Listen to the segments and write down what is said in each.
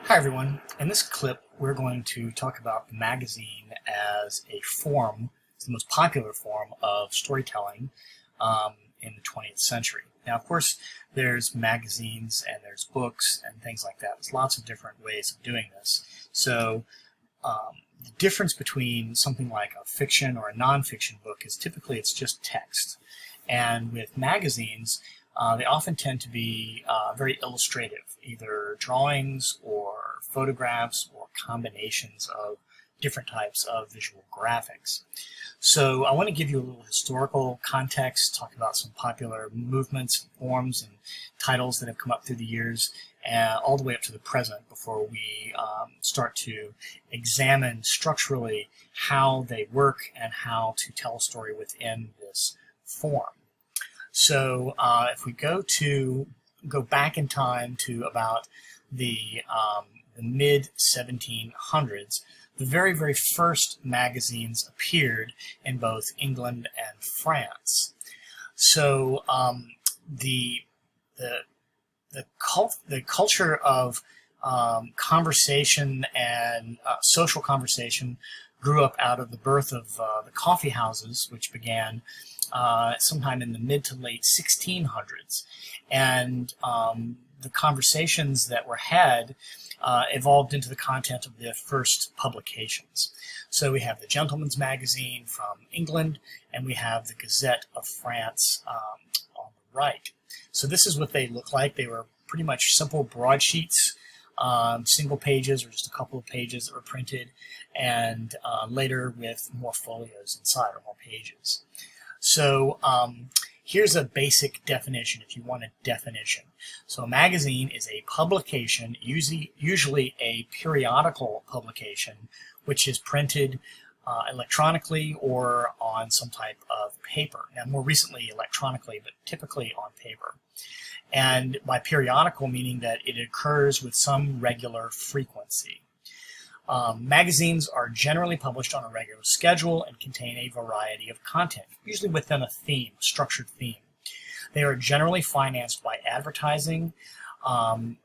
Hi everyone. In this clip, we're going to talk about the magazine as a form, it's the most popular form of storytelling in the 20th century. Now, of course, there's magazines and there's books and things like that. There's lots of different ways of doing this. So the difference between something like a fiction or a nonfiction book is typically it's just text. And with magazines, they often tend to be very illustrative, either drawings or photographs or combinations of different types of visual graphics. So I want to give you a little historical context, talk about some popular movements, forms, and titles that have come up through the years, all the way up to the present before we start to examine structurally how they work and how to tell a story within this form. So if we go back in time to about the mid-1700s, the very first magazines appeared in both England and France. So the culture of conversation and social conversation grew up out of the birth of the coffee houses, which began sometime in the mid to late 1600s. And the conversations that were had evolved into the content of the first publications. So we have the Gentleman's Magazine from England, and we have the Gazette of France on the right. So this is what they look like. They were pretty much simple broadsheets, single pages or just a couple of pages that were printed, and later with more folios inside or more pages. So here's a basic definition if you want a definition. So a magazine is a publication, usually a periodical publication, which is printed electronically or on some type of paper. Now, more recently electronically, but typically on paper. And by periodical, meaning that it occurs with some regular frequency. Magazines are generally published on a regular schedule and contain a variety of content, usually within a theme, structured theme. They are generally financed by advertising and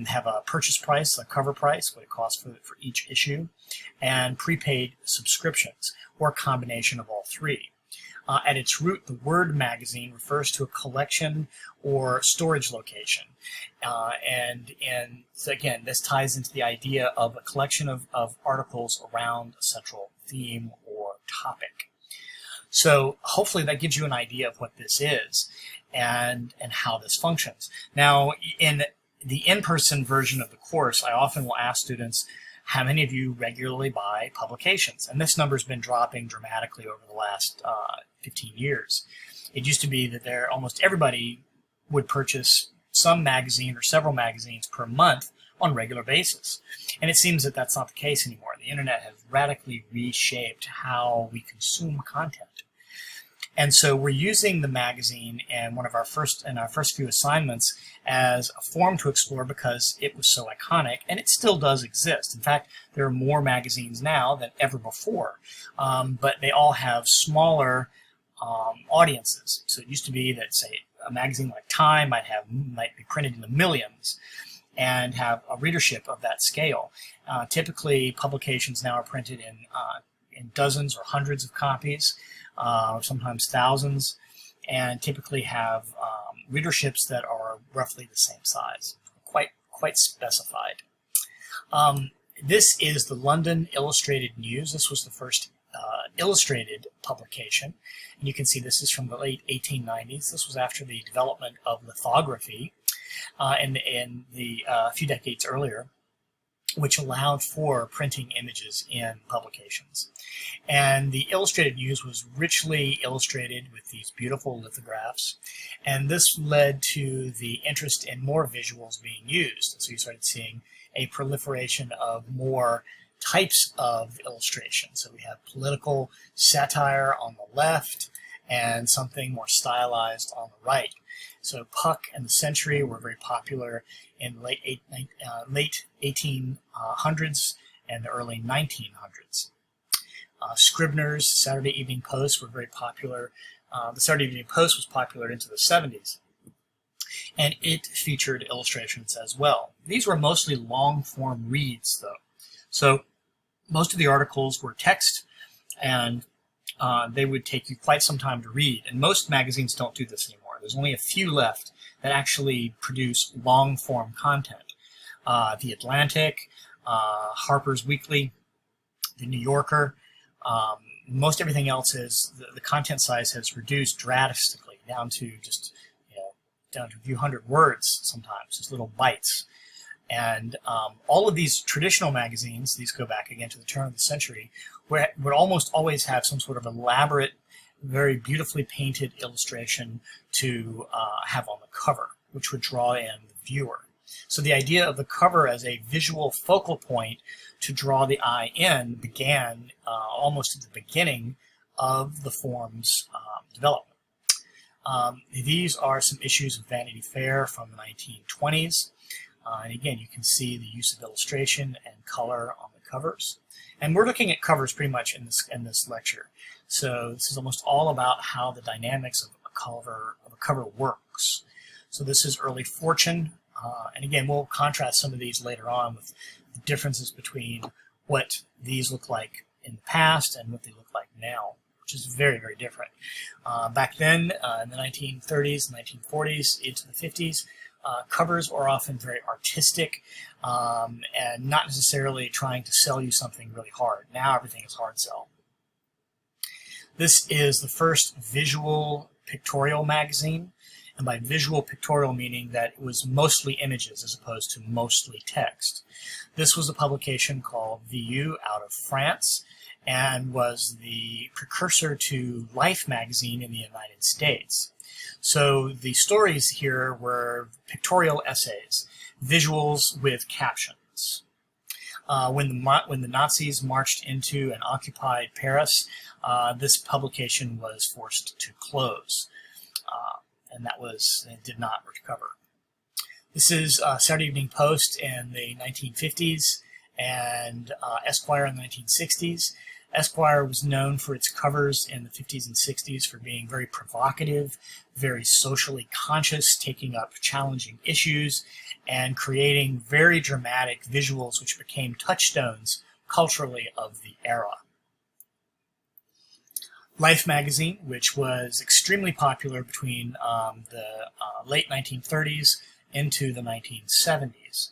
have a purchase price, a cover price, what it costs for each issue, and prepaid subscriptions, or a combination of all three. At its root, the word magazine refers to a collection or storage location. So again, this ties into the idea of a collection of articles around a central theme or topic. So hopefully that gives you an idea of what this is and how this functions. Now, in the in-person version of the course, I often will ask students, how many of you regularly buy publications? And this number's been dropping dramatically over the last 15 years. It used to be that almost everybody would purchase some magazine or several magazines per month on a regular basis. And it seems that that's not the case anymore. The internet has radically reshaped how we consume content. And so we're using the magazine in our first few assignments as a form to explore because it was so iconic, and it still does exist. In fact, there are more magazines now than ever before, but they all have smaller audiences. So it used to be that, say, a magazine like Time might be printed in the millions and have a readership of that scale. Typically, publications now are printed in dozens or hundreds of copies, or sometimes thousands, and typically have readerships that are roughly the same size, quite specified. This is the London Illustrated News. This was the first illustrated publication, and you can see this is from the late 1890s. This was after the development of lithography in the few decades earlier, which allowed for printing images in publications. And the Illustrated News was richly illustrated with these beautiful lithographs, and this led to the interest in more visuals being used. So you started seeing a proliferation of more types of illustration. So we have political satire on the left and something more stylized on the right. So Puck and the Century were very popular in late 1800s and the early 1900s. Scribner's Saturday Evening Post were very popular. The Saturday Evening Post was popular into the 70s. and it featured illustrations as well. These were mostly long-form reads, though. So most of the articles were text, and they would take you quite some time to read. And most magazines don't do this anymore. There's only a few left that actually produce long-form content. The Atlantic, Harper's Weekly, the New Yorker, most everything else is, the content size has reduced drastically down to just, down to a few hundred words sometimes, just little bites. And all of these traditional magazines, these go back again to the turn of the century, would almost always have some sort of elaborate, very beautifully painted illustration to have on the cover, which would draw in the viewer. So the idea of the cover as a visual focal point to draw the eye in began almost at the beginning of the form's development. These are some issues of Vanity Fair from the 1920s. And again, you can see the use of illustration and color on the covers. And we're looking at covers pretty much in this lecture. So this is almost all about how the dynamics of a cover works. So this is early Fortune. And again, we'll contrast some of these later on with the differences between what these look like in the past and what they look like now, which is very, very different. Back then, in the 1930s, 1940s, into the 50s, covers were often very artistic and not necessarily trying to sell you something really hard. Now everything is hard sell. This is the first visual pictorial magazine, and by visual pictorial meaning that it was mostly images as opposed to mostly text. This was a publication called VU out of France and was the precursor to Life magazine in the United States. So the stories here were pictorial essays, visuals with captions. When the Nazis marched into and occupied Paris, this publication was forced to close, and it did not recover. This is Saturday Evening Post in the 1950s and Esquire in the 1960s. Esquire was known for its covers in the 50s and 60s for being very provocative, very socially conscious, taking up challenging issues, and creating very dramatic visuals which became touchstones culturally of the era. Life magazine, which was extremely popular between the late 1930s into the 1970s.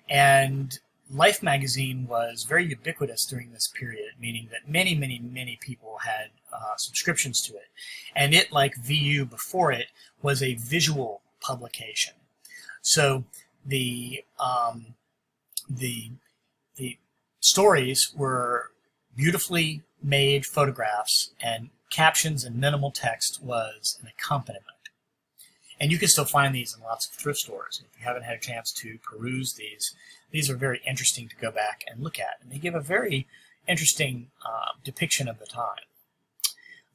And Life magazine was very ubiquitous during this period, meaning that many, many, many people had subscriptions to it. And it, like VU before it, was a visual publication. So the stories were beautifully made photographs, and captions and minimal text was an accompaniment. And you can still find these in lots of thrift stores. If you haven't had a chance to peruse these are very interesting to go back and look at. And they give a very interesting depiction of the time.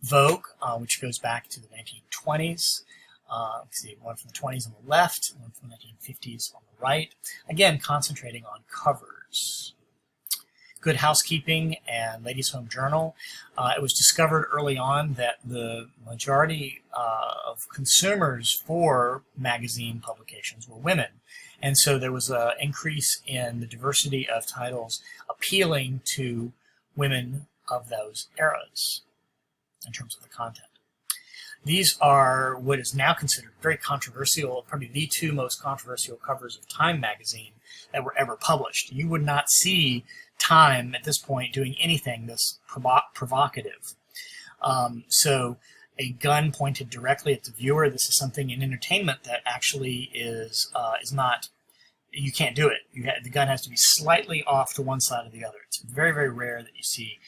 Vogue, which goes back to the 1920s. Let's see, one from the 20s on the left, one from the 1950s on the right. Again, concentrating on covers. Good Housekeeping and Ladies' Home Journal. It was discovered early on that the majority of consumers for magazine publications were women. And so there was an increase in the diversity of titles appealing to women of those eras in terms of the content. These are what is now considered very controversial, probably the two most controversial covers of Time magazine that were ever published. You would not see Time at this point doing anything this provocative. So a gun pointed directly at the viewer. This is something in entertainment that actually is not, you can't do it. The gun has to be slightly off to one side or the other. It's very, very rare that you see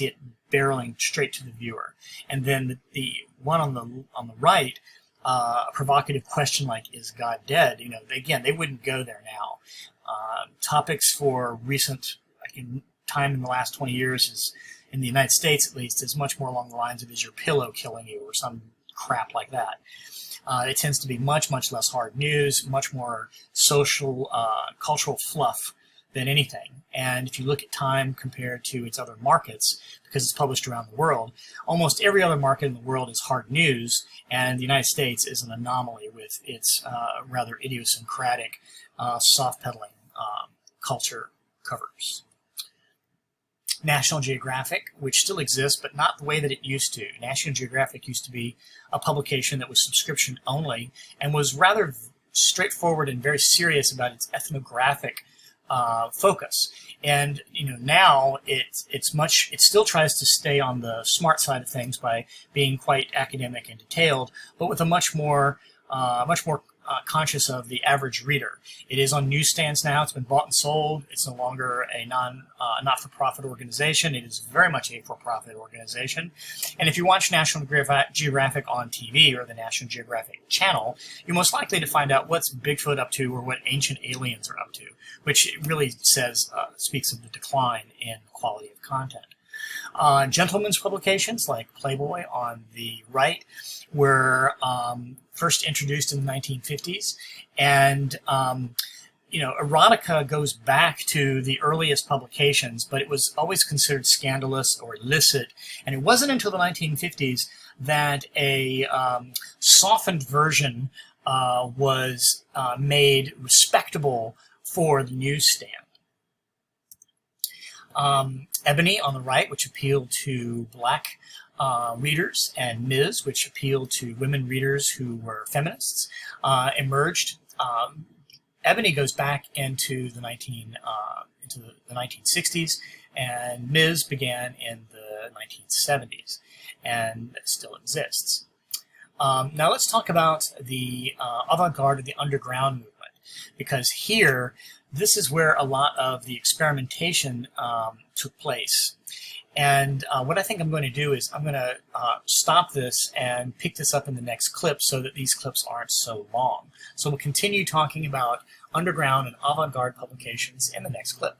it barreling straight to the viewer. And then the one on the right, a provocative question like, is God dead? Again, they wouldn't go there now. Topics for recent time in the last 20 years is, in the United States at least, is much more along the lines of, is your pillow killing you, or some crap like that. It tends to be much, much less hard news, much more social, cultural fluff than anything. And if you look at Time compared to its other markets, because it's published around the world, almost every other market in the world is hard news, and the United States is an anomaly with its rather idiosyncratic soft-pedaling culture covers. National Geographic, which still exists, but not the way that it used to. National Geographic used to be a publication that was subscription only and was rather straightforward and very serious about its ethnographic focus. And now it still tries to stay on the smart side of things by being quite academic and detailed, but with a much more conscious of the average reader. It is on newsstands now. It's been bought and sold. It's no longer a not-for-profit organization. It is very much a for-profit organization. And if you watch National Geographic on TV or the National Geographic channel, you're most likely to find out what's Bigfoot up to or what ancient aliens are up to, which really speaks of the decline in quality of content. Gentlemen's publications like Playboy on the right were first introduced in the 1950s, and erotica goes back to the earliest publications, but it was always considered scandalous or illicit, and it wasn't until the 1950s that a softened version was made respectable for the newsstand. Ebony on the right, which appealed to black readers, and Ms., which appealed to women readers who were feminists, emerged. Ebony goes back into the 1960s, and Ms. began in the 1970s, and still exists. Now let's talk about the avant-garde or the underground movement, because here, this is where a lot of the experimentation took place. And what I think I'm going to do is I'm going to stop this and pick this up in the next clip so that these clips aren't so long. So we'll continue talking about underground and avant-garde publications in the next clip.